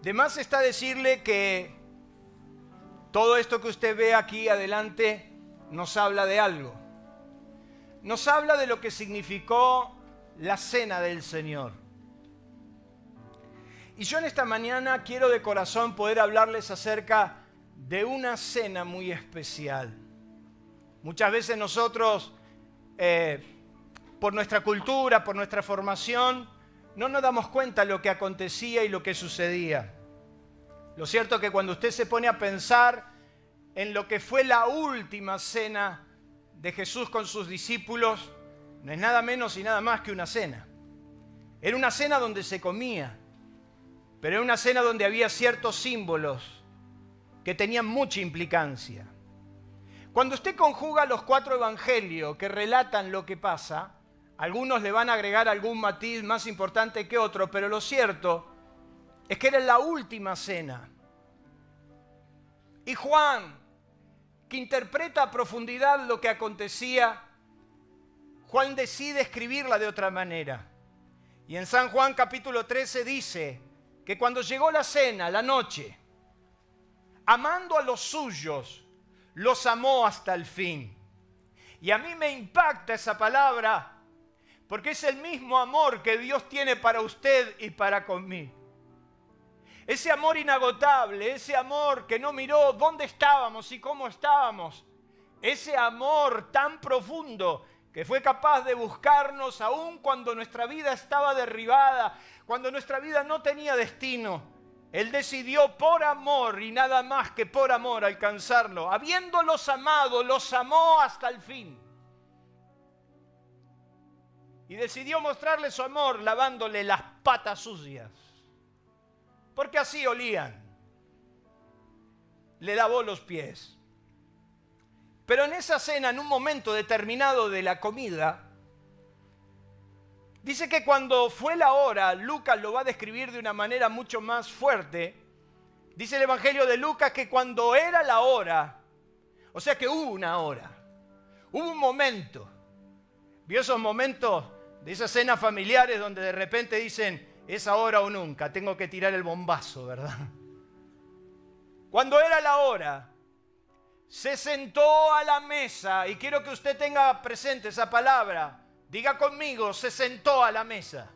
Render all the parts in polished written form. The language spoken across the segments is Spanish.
De más está decirle que todo esto que usted ve aquí adelante nos habla de algo. Nos habla de lo que significó la cena del Señor. Y yo en esta mañana quiero de corazón poder hablarles acerca de una cena muy especial. Muchas veces nosotros, por nuestra cultura, por nuestra formación, no nos damos cuenta de lo que acontecía y lo que sucedía. Lo cierto es que cuando usted se pone a pensar en lo que fue la última cena de Jesús con sus discípulos, no es nada menos y nada más que una cena. Era una cena donde se comía, pero era una cena donde había ciertos símbolos que tenían mucha implicancia. Cuando usted conjuga los 4 evangelios que relatan lo que pasa, algunos le van a agregar algún matiz más importante que otro, pero lo cierto es que era la última cena. Y Juan, que interpreta a profundidad lo que acontecía, Juan decide escribirla de otra manera. Y en San Juan capítulo 13 dice que cuando llegó la cena, la noche, amando a los suyos, los amó hasta el fin. Y a mí me impacta esa palabra, porque es el mismo amor que Dios tiene para usted y para conmigo. Ese amor inagotable, ese amor que no miró dónde estábamos y cómo estábamos. Ese amor tan profundo que fue capaz de buscarnos aún cuando nuestra vida estaba derribada, cuando nuestra vida no tenía destino. Él decidió por amor y nada más que por amor alcanzarlo. Habiéndolos amado, los amó hasta el fin. Y decidió mostrarle su amor lavándole las patas sucias. Porque así olían. Le lavó los pies. Pero en esa cena, en un momento determinado de la comida, dice que cuando fue la hora, Lucas lo va a describir de una manera mucho más fuerte. Dice el Evangelio de Lucas que cuando era la hora, o sea que hubo una hora, hubo un momento. ¿Vio esos momentos de esas cenas familiares donde de repente dicen, es ahora o nunca, tengo que tirar el bombazo, ¿verdad? Cuando era la hora, se sentó a la mesa, y quiero que usted tenga presente esa palabra, diga conmigo, se sentó a la mesa.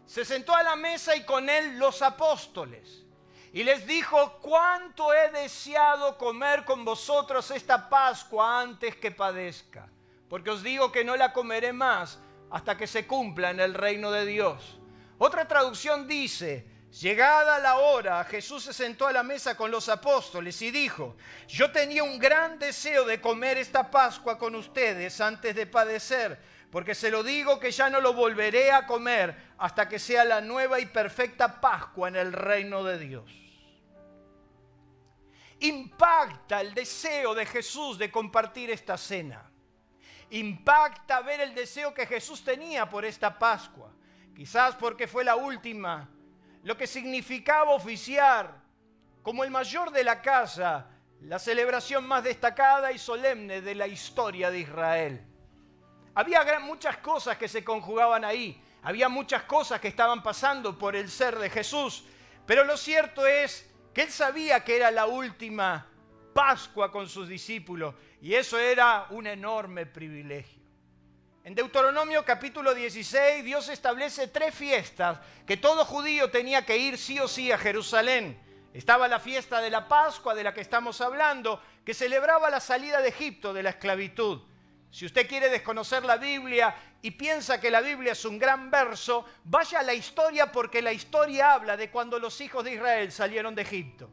Se sentó a la mesa y con él los apóstoles. Y les dijo, cuánto he deseado comer con vosotros esta Pascua antes que padezca. Porque os digo que no la comeré más hasta que se cumpla en el reino de Dios. Otra traducción dice, llegada la hora, Jesús se sentó a la mesa con los apóstoles y dijo, yo tenía un gran deseo de comer esta Pascua con ustedes antes de padecer, porque se lo digo que ya no lo volveré a comer hasta que sea la nueva y perfecta Pascua en el reino de Dios. Impacta el deseo de Jesús de compartir esta cena. Impacta ver el deseo que Jesús tenía por esta Pascua. Quizás porque fue la última, lo que significaba oficiar como el mayor de la casa, la celebración más destacada y solemne de la historia de Israel. Había muchas cosas que se conjugaban ahí, había muchas cosas que estaban pasando por el ser de Jesús, pero lo cierto es que él sabía que era la última Pascua con sus discípulos y eso era un enorme privilegio. En Deuteronomio capítulo 16, Dios establece 3 fiestas que todo judío tenía que ir sí o sí a Jerusalén. Estaba la fiesta de la Pascua, de la que estamos hablando, que celebraba la salida de Egipto de la esclavitud. Si usted quiere desconocer la Biblia y piensa que la Biblia es un gran verso, vaya a la historia porque la historia habla de cuando los hijos de Israel salieron de Egipto.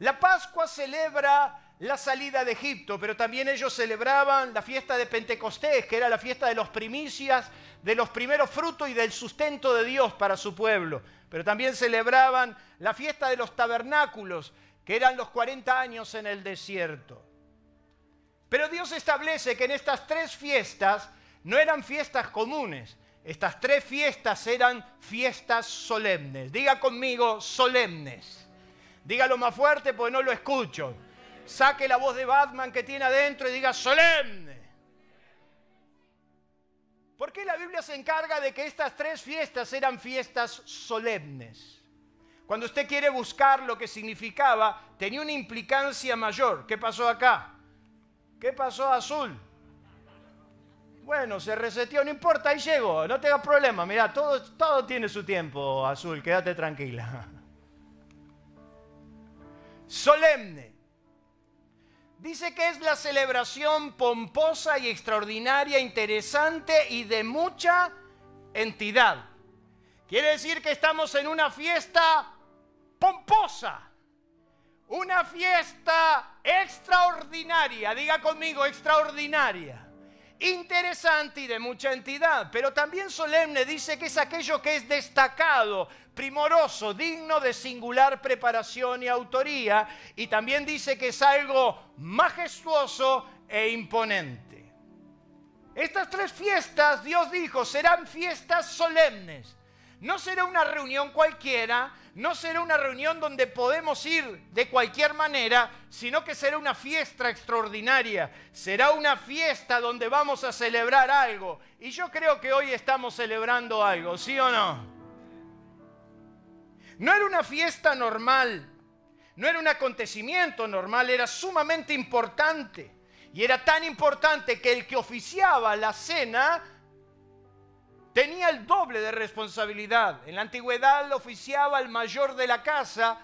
La Pascua celebra la salida de Egipto, pero también ellos celebraban la fiesta de Pentecostés, que era la fiesta de los primicias, de los primeros frutos y del sustento de Dios para su pueblo. Pero también celebraban la fiesta de los tabernáculos, que eran los 40 años en el desierto. Pero Dios establece que en estas 3 fiestas no eran fiestas comunes. Estas 3 fiestas eran fiestas solemnes. Diga conmigo, solemnes. Dígalo más fuerte porque no lo escucho. Saque la voz de Batman que tiene adentro y diga solemne. ¿Por qué la Biblia se encarga de que estas 3 fiestas eran fiestas solemnes? Cuando usted quiere buscar lo que significaba, tenía una implicancia mayor. ¿Qué pasó acá? ¿Qué pasó, Azul? Bueno, se reseteó, no importa, ahí llego, no tengas problema. Mirá, todo tiene su tiempo, Azul, quédate tranquila. Solemne. Dice que es la celebración pomposa y extraordinaria, interesante y de mucha entidad. Quiere decir que estamos en una fiesta pomposa, una fiesta extraordinaria, diga conmigo, extraordinaria, interesante y de mucha entidad, pero también solemne. Dice que es aquello que es destacado, primoroso, digno de singular preparación y autoría, y también dice que es algo majestuoso e imponente. Estas 3 fiestas, Dios dijo, serán fiestas solemnes. No será una reunión cualquiera, no será una reunión donde podemos ir de cualquier manera, sino que será una fiesta extraordinaria. Será una fiesta donde vamos a celebrar algo. Y yo creo que hoy estamos celebrando algo, ¿sí o no? No era una fiesta normal, no era un acontecimiento normal, era sumamente importante. Y era tan importante que el que oficiaba la cena tenía el doble de responsabilidad. En la antigüedad lo oficiaba el mayor de la casa,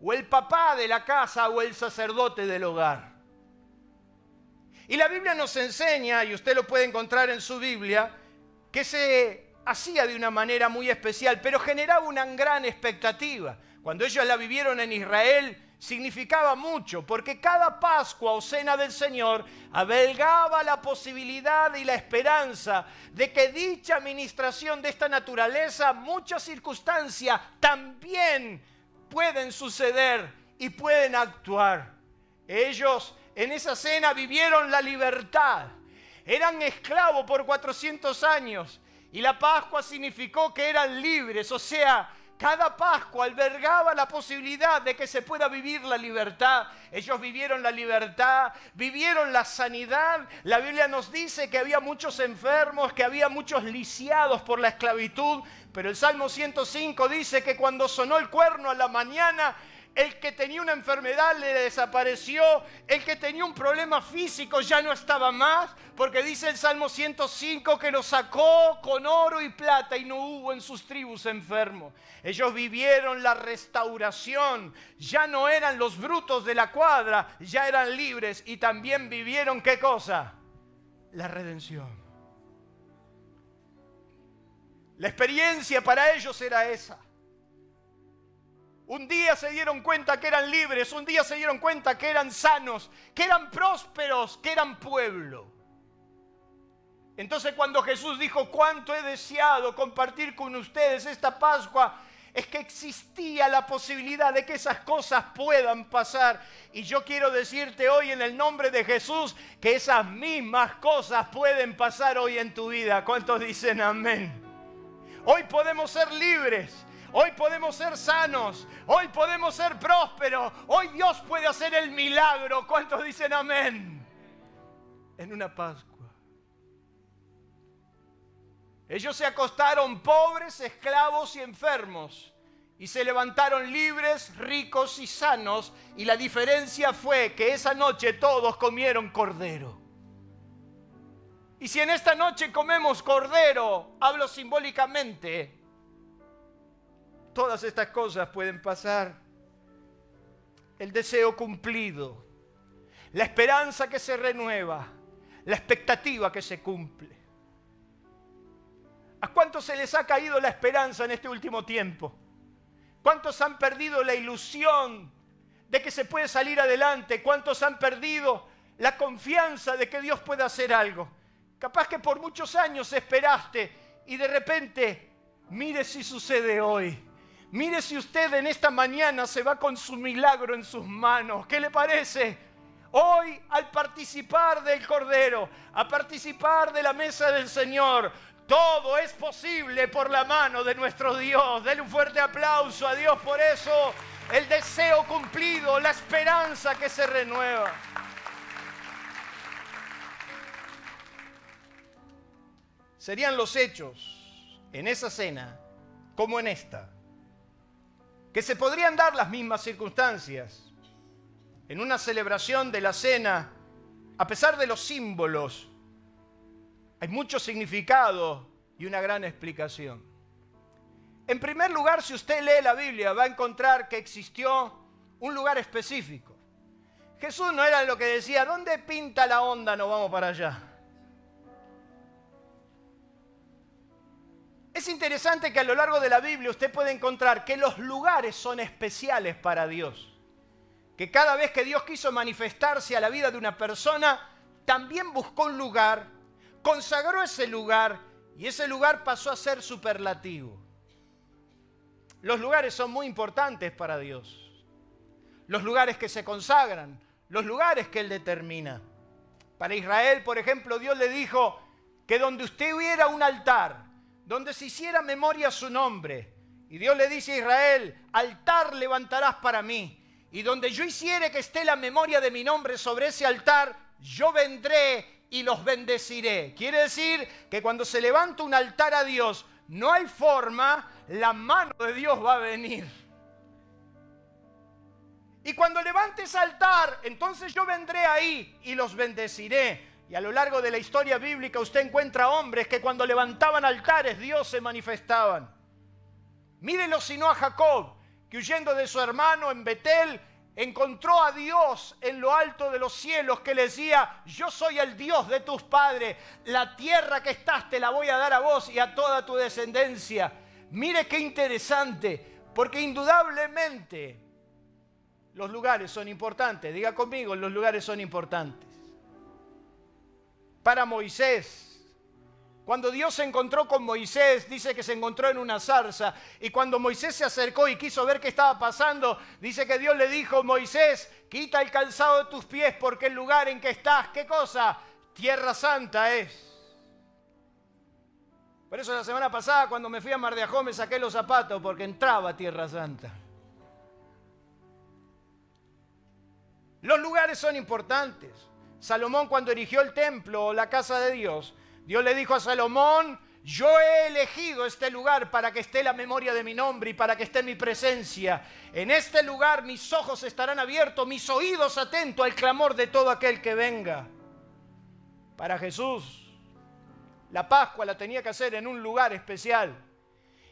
o el papá de la casa, o el sacerdote del hogar. Y la Biblia nos enseña, y usted lo puede encontrar en su Biblia, que se hacía de una manera muy especial, pero generaba una gran expectativa. Cuando ellos la vivieron en Israel, significaba mucho, porque cada Pascua o Cena del Señor albergaba la posibilidad y la esperanza de que dicha administración de esta naturaleza, muchas circunstancias también pueden suceder y pueden actuar. Ellos en esa cena vivieron la libertad, eran esclavos por 400 años y la Pascua significó que eran libres, o sea, cada Pascua albergaba la posibilidad de que se pueda vivir la libertad. Ellos vivieron la libertad, vivieron la sanidad. La Biblia nos dice que había muchos enfermos, que había muchos lisiados por la esclavitud. Pero el Salmo 105 dice que cuando sonó el cuerno a la mañana, el que tenía una enfermedad le desapareció, el que tenía un problema físico ya no estaba más, porque dice el Salmo 105 que lo sacó con oro y plata y no hubo en sus tribus enfermo. Ellos vivieron la restauración, ya no eran los brutos de la cuadra, ya eran libres y también vivieron ¿qué cosa? La redención. La experiencia para ellos era esa. Un día se dieron cuenta que eran libres, un día se dieron cuenta que eran sanos, que eran prósperos, que eran pueblo. Entonces cuando Jesús dijo, cuánto he deseado compartir con ustedes esta Pascua, es que existía la posibilidad de que esas cosas puedan pasar. Y yo quiero decirte hoy en el nombre de Jesús que esas mismas cosas pueden pasar hoy en tu vida. ¿Cuántos dicen amén? Hoy podemos ser libres. Hoy podemos ser sanos, hoy podemos ser prósperos, hoy Dios puede hacer el milagro. ¿Cuántos dicen amén? En una Pascua. Ellos se acostaron pobres, esclavos y enfermos y se levantaron libres, ricos y sanos, y la diferencia fue que esa noche todos comieron cordero. Y si en esta noche comemos cordero, hablo simbólicamente, todas estas cosas pueden pasar. El deseo cumplido, la esperanza que se renueva, la expectativa que se cumple. ¿A cuántos se les ha caído la esperanza en este último tiempo? ¿Cuántos han perdido la ilusión de que se puede salir adelante? ¿Cuántos han perdido la confianza de que Dios puede hacer algo? Capaz que por muchos años esperaste y de repente, mire si sucede hoy. Mire si usted en esta mañana se va con su milagro en sus manos. ¿Qué le parece? Hoy, al participar del Cordero, a participar de la mesa del Señor, todo es posible por la mano de nuestro Dios. Denle un fuerte aplauso a Dios por eso. El deseo cumplido, la esperanza que se renueva. serían los hechos en esa cena como en esta, que se podrían dar las mismas circunstancias en una celebración de la cena, a pesar de los símbolos. Hay mucho significado y una gran explicación. En primer lugar, si usted lee la Biblia, va a encontrar que existió un lugar específico. Jesús no era lo que decía, ¿dónde pinta la onda? Nos vamos para allá. Es interesante que a lo largo de la Biblia usted puede encontrar que los lugares son especiales para Dios. Que cada vez que Dios quiso manifestarse a la vida de una persona, también buscó un lugar, consagró ese lugar y ese lugar pasó a ser superlativo. Los lugares son muy importantes para Dios. Los lugares que se consagran, los lugares que Él determina. Para Israel, por ejemplo, Dios le dijo que donde usted hubiera un altar, donde se hiciera memoria a su nombre, y Dios le dice a Israel, altar levantarás para mí, y donde yo hiciere que esté la memoria de mi nombre sobre ese altar, yo vendré y los bendeciré. Quiere decir que cuando se levanta un altar a Dios, no hay forma, la mano de Dios va a venir. Y cuando levantes altar, entonces yo vendré ahí y los bendeciré. Y a lo largo de la historia bíblica usted encuentra hombres que cuando levantaban altares, Dios se manifestaban. Mírenlo sino a Jacob, que huyendo de su hermano en Betel, encontró a Dios en lo alto de los cielos, que le decía, yo soy el Dios de tus padres, la tierra que estás te la voy a dar a vos y a toda tu descendencia. Mire qué interesante, porque indudablemente los lugares son importantes. Diga conmigo, los lugares son importantes. Para Moisés, cuando Dios se encontró con Moisés, dice que se encontró en una zarza, y cuando Moisés se acercó y quiso ver qué estaba pasando, dice que Dios le dijo, Moisés, quita el calzado de tus pies porque el lugar en que estás, ¿qué cosa? Tierra Santa es. Por eso la semana pasada cuando me fui a Mar de Ajó me saqué los zapatos porque entraba a Tierra Santa. Los lugares son importantes. Salomón cuando erigió el templo o la casa de Dios, Dios le dijo a Salomón, yo he elegido este lugar para que esté la memoria de mi nombre y para que esté mi presencia. En este lugar mis ojos estarán abiertos, mis oídos atentos al clamor de todo aquel que venga. Para Jesús, la Pascua la tenía que hacer en un lugar especial.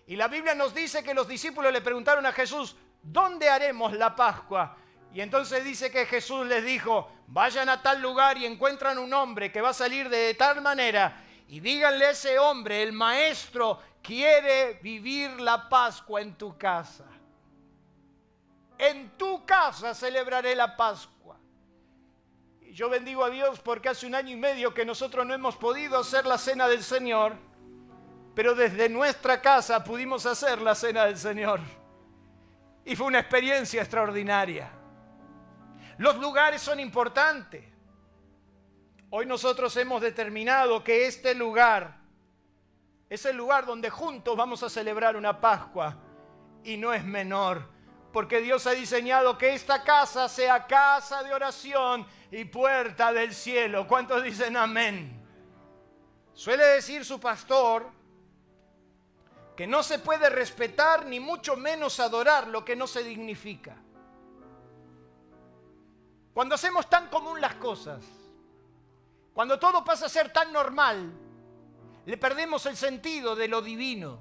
Y la Biblia nos dice que los discípulos le preguntaron a Jesús, ¿dónde haremos la Pascua? Y entonces dice que Jesús les dijo, vayan a tal lugar y encuentran un hombre que va a salir de tal manera y díganle a ese hombre, el maestro quiere vivir la Pascua en tu casa. En tu casa celebraré la Pascua. Y yo bendigo a Dios porque hace 1 año y medio que nosotros no hemos podido hacer la cena del Señor, pero desde nuestra casa pudimos hacer la cena del Señor. Y fue una experiencia extraordinaria. Los lugares son importantes. Hoy nosotros hemos determinado que este lugar es el lugar donde juntos vamos a celebrar una Pascua. Y no es menor, porque Dios ha diseñado que esta casa sea casa de oración y puerta del cielo. ¿Cuántos dicen amén? Suele decir su pastor que no se puede respetar ni mucho menos adorar lo que no se dignifica. Cuando hacemos tan común las cosas, cuando todo pasa a ser tan normal, le perdemos el sentido de lo divino.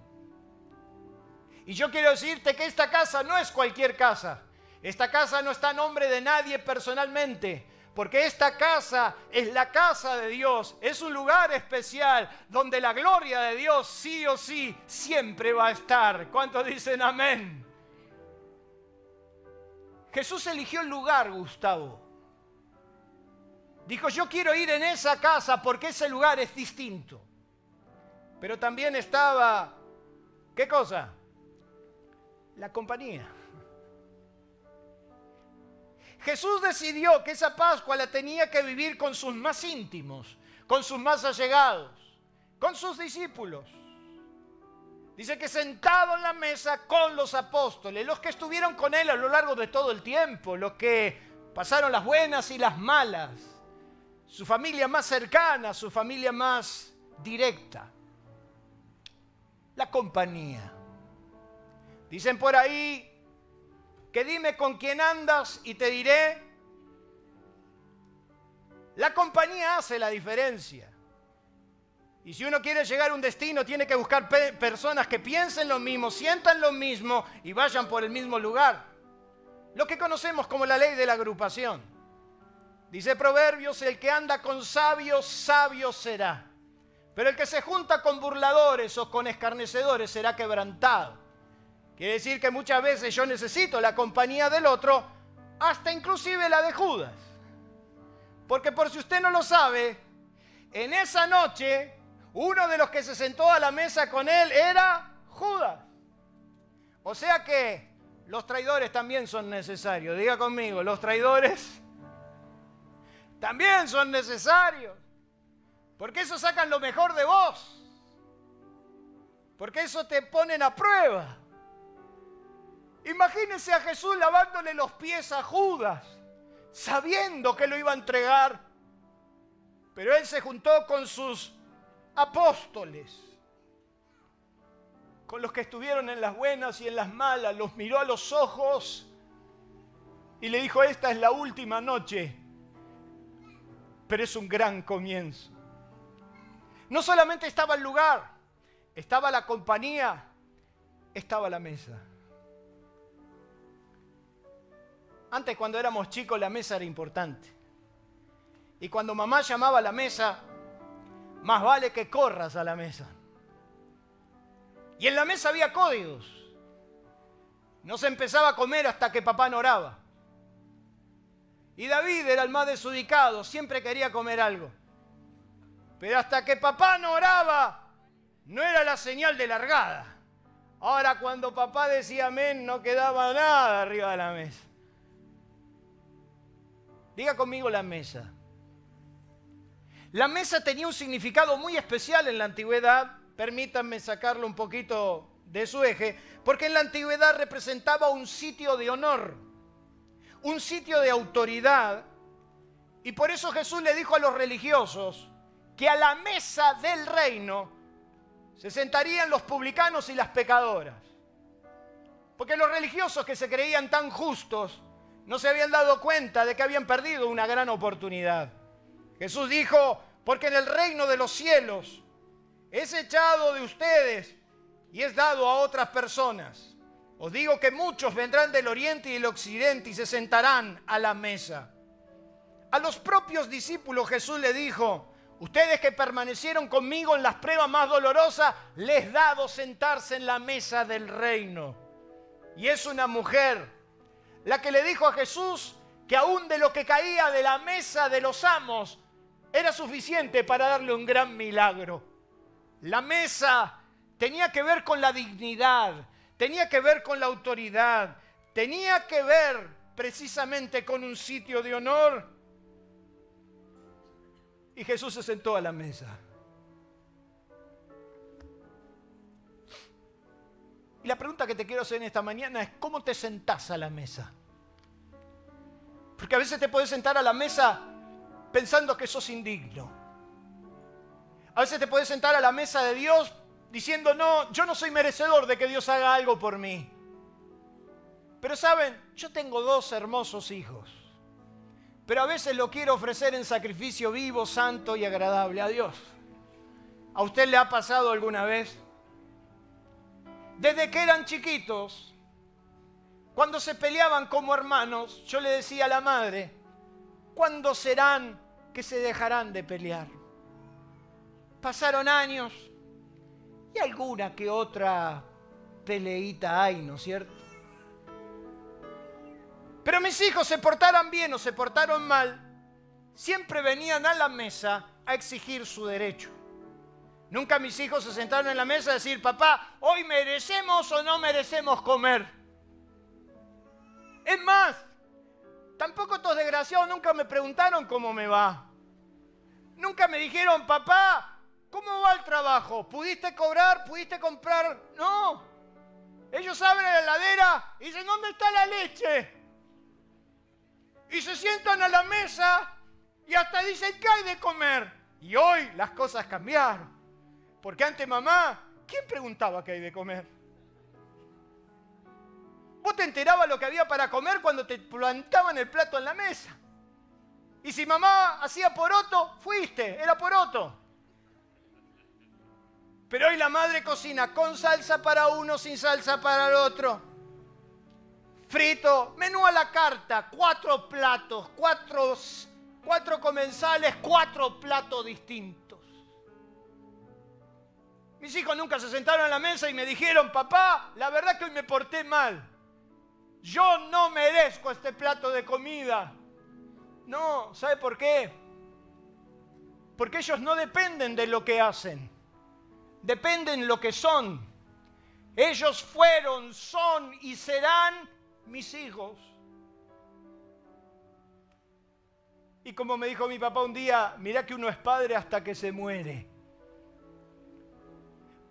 Y yo quiero decirte que esta casa no es cualquier casa. Esta casa no está a nombre de nadie personalmente, porque esta casa es la casa de Dios. Es un lugar especial donde la gloria de Dios sí o sí siempre va a estar. ¿Cuántos dicen amén? Jesús eligió el lugar, Gustavo. Dijo, yo quiero ir en esa casa porque ese lugar es distinto. Pero también estaba, ¿qué cosa? La compañía. Jesús decidió que esa Pascua la tenía que vivir con sus más íntimos, con sus más allegados, con sus discípulos. Dice que sentado en la mesa con los apóstoles, los que estuvieron con él a lo largo de todo el tiempo, los que pasaron las buenas y las malas, su familia más cercana, su familia más directa. La compañía. Dicen por ahí que dime con quién andas y te diré. La compañía hace la diferencia. Y si uno quiere llegar a un destino, tiene que buscar personas que piensen lo mismo, sientan lo mismo y vayan por el mismo lugar. Lo que conocemos como la ley de la agrupación. Dice Proverbios, el que anda con sabios, sabio será. Pero el que se junta con burladores o con escarnecedores será quebrantado. Quiere decir que muchas veces yo necesito la compañía del otro, hasta inclusive la de Judas. Porque por si usted no lo sabe, en esa noche, uno de los que se sentó a la mesa con él era Judas. O sea que los traidores también son necesarios. Diga conmigo, los traidores también son necesarios. Porque eso sacan lo mejor de vos. Porque eso te ponen a prueba. Imagínense a Jesús lavándole los pies a Judas, sabiendo que lo iba a entregar. Pero él se juntó con sus apóstoles, con los que estuvieron en las buenas y en las malas, los miró a los ojos y le dijo, esta es la última noche, pero es un gran comienzo. No solamente estaba el lugar, estaba la compañía, estaba la mesa. Antes, cuando éramos chicos, la mesa era importante. Y cuando mamá llamaba a la mesa, más vale que corras a la mesa. Y en la mesa había códigos. No se empezaba a comer hasta que papá no oraba. Y David era el más desubicado, siempre quería comer algo. Pero hasta que papá no oraba, no era la señal de largada. Ahora cuando papá decía amén, no quedaba nada arriba de la mesa. Diga conmigo la mesa. La mesa tenía un significado muy especial en la antigüedad. Permítanme sacarlo un poquito de su eje, porque en la antigüedad representaba un sitio de honor, un sitio de autoridad. Y por eso Jesús le dijo a los religiosos que a la mesa del reino se sentarían los publicanos y las pecadoras. Porque los religiosos que se creían tan justos no se habían dado cuenta de que habían perdido una gran oportunidad. Jesús dijo, porque en el reino de los cielos es echado de ustedes y es dado a otras personas. Os digo que muchos vendrán del oriente y del occidente y se sentarán a la mesa. A los propios discípulos Jesús le dijo, ustedes que permanecieron conmigo en las pruebas más dolorosas, les he dado sentarse en la mesa del reino. Y es una mujer la que le dijo a Jesús que aún de lo que caía de la mesa de los amos era suficiente para darle un gran milagro. La mesa tenía que ver con la dignidad, tenía que ver con la autoridad, tenía que ver precisamente con un sitio de honor. Y Jesús se sentó a la mesa. Y la pregunta que te quiero hacer en esta mañana es, ¿cómo te sentás a la mesa? Porque a veces te puedes sentar a la mesa pensando que sos indigno. A veces te puedes sentar a la mesa de Dios diciendo, no, yo no soy merecedor de que Dios haga algo por mí. Pero saben, yo tengo 2 hermosos hijos. Pero a veces lo quiero ofrecer en sacrificio vivo, santo y agradable a Dios. ¿A usted le ha pasado alguna vez? Desde que eran chiquitos, cuando se peleaban como hermanos, yo le decía a la madre, ¿cuándo serán que se dejarán de pelear? Pasaron años y alguna que otra peleita hay, ¿no es cierto? Pero mis hijos, se portaran bien o se portaron mal, siempre venían a la mesa a exigir su derecho. Nunca mis hijos se sentaron en la mesa a decir, papá, ¿hoy merecemos o no merecemos comer? Es más, tampoco estos desgraciados nunca me preguntaron cómo me va. Nunca me dijeron, papá, ¿cómo va el trabajo? ¿Pudiste cobrar? ¿Pudiste comprar? No. Ellos abren la heladera y dicen, ¿dónde está la leche? Y se sientan a la mesa y hasta dicen, ¿qué hay de comer? Y hoy las cosas cambiaron. Porque antes mamá ¿quién preguntaba qué hay de comer? Vos te enterabas lo que había para comer cuando te plantaban el plato en la mesa. Y si mamá hacía poroto, fuiste, era poroto. Pero hoy la madre cocina con salsa para uno, sin salsa para el otro. Frito, menú a la carta, 4 platos, 4 comensales, 4 platos distintos. Mis hijos nunca se sentaron a la mesa y me dijeron, papá, la verdad que hoy me porté mal. Yo no merezco este plato de comida. No, ¿sabe por qué? Porque ellos no dependen de lo que hacen. Dependen de lo que son. Ellos fueron, son y serán mis hijos. Y como me dijo mi papá un día, mirá que uno es padre hasta que se muere.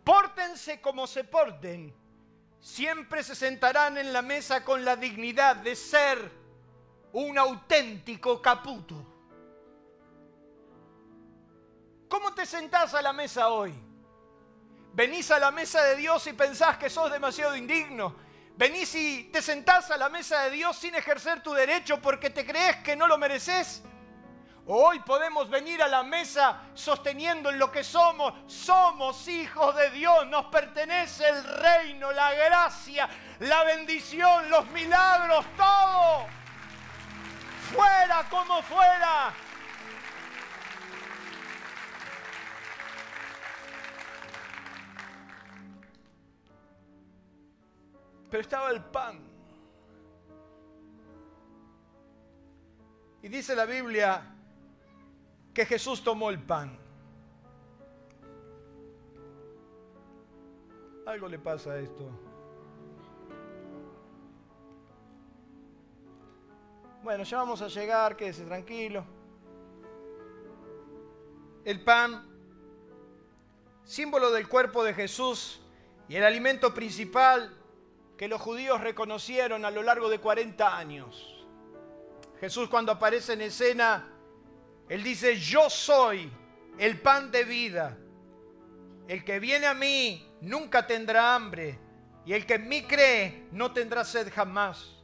Pórtense como se porten. Siempre se sentarán en la mesa con la dignidad de ser un auténtico Caputo. ¿Cómo te sentás a la mesa hoy? ¿Venís a la mesa de Dios y pensás que sos demasiado indigno? ¿Venís y te sentás a la mesa de Dios sin ejercer tu derecho porque te crees que no lo mereces? Hoy podemos venir a la mesa sosteniendo en lo que somos. Somos hijos de Dios, nos pertenece el reino, la gracia, la bendición, los milagros, todo. Fuera como fuera. Pero estaba el pan. Y dice la Biblia que Jesús tomó el pan. Algo le pasa a esto. Bueno, ya vamos a llegar, quédese tranquilo. El pan, símbolo del cuerpo de Jesús y el alimento principal que los judíos reconocieron a lo largo de 40 años. Jesús, cuando aparece en escena, Él dice, yo soy el pan de vida. El que viene a mí nunca tendrá hambre, y el que en mí cree no tendrá sed jamás.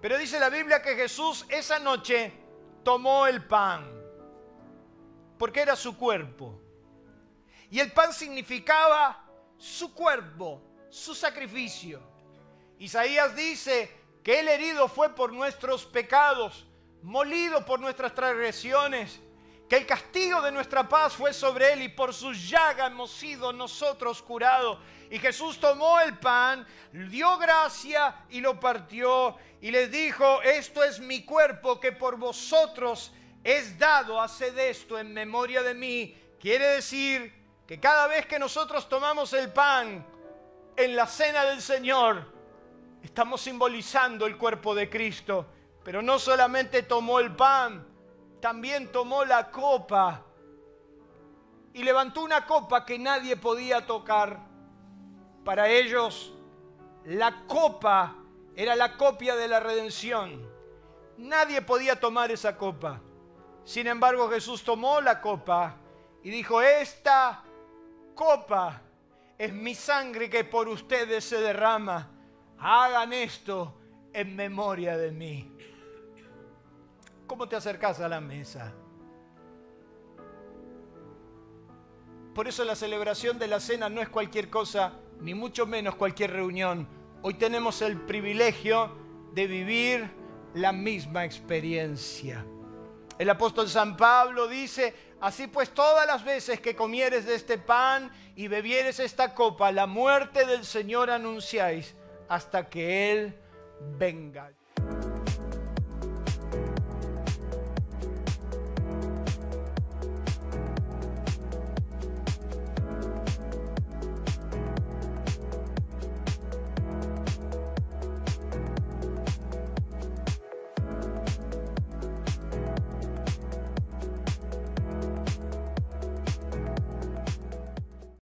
Pero dice la Biblia que Jesús esa noche tomó el pan, porque era su cuerpo. Y el pan significaba su cuerpo, su sacrificio. Isaías dice que Él herido fue por nuestros pecados, molido por nuestras transgresiones, que el castigo de nuestra paz fue sobre Él y por sus llagas hemos sido nosotros curados. Y Jesús tomó el pan, dio gracia y lo partió y les dijo, esto es mi cuerpo que por vosotros es dado, haced esto en memoria de mí. Quiere decir que cada vez que nosotros tomamos el pan en la cena del Señor, estamos simbolizando el cuerpo de Cristo. Pero no solamente tomó el pan, también tomó la copa y levantó una copa que nadie podía tocar. Para ellos, la copa era la copia de la redención. Nadie podía tomar esa copa. Sin embargo, Jesús tomó la copa y dijo, esta copa es mi sangre que por ustedes se derrama. Hagan esto en memoria de mí. ¿Cómo te acercás a la mesa? Por eso la celebración de la cena no es cualquier cosa, ni mucho menos cualquier reunión. Hoy tenemos el privilegio de vivir la misma experiencia. El apóstol San Pablo dice, así pues todas las veces que comieres de este pan y bebieres esta copa, la muerte del Señor anunciáis hasta que Él venga.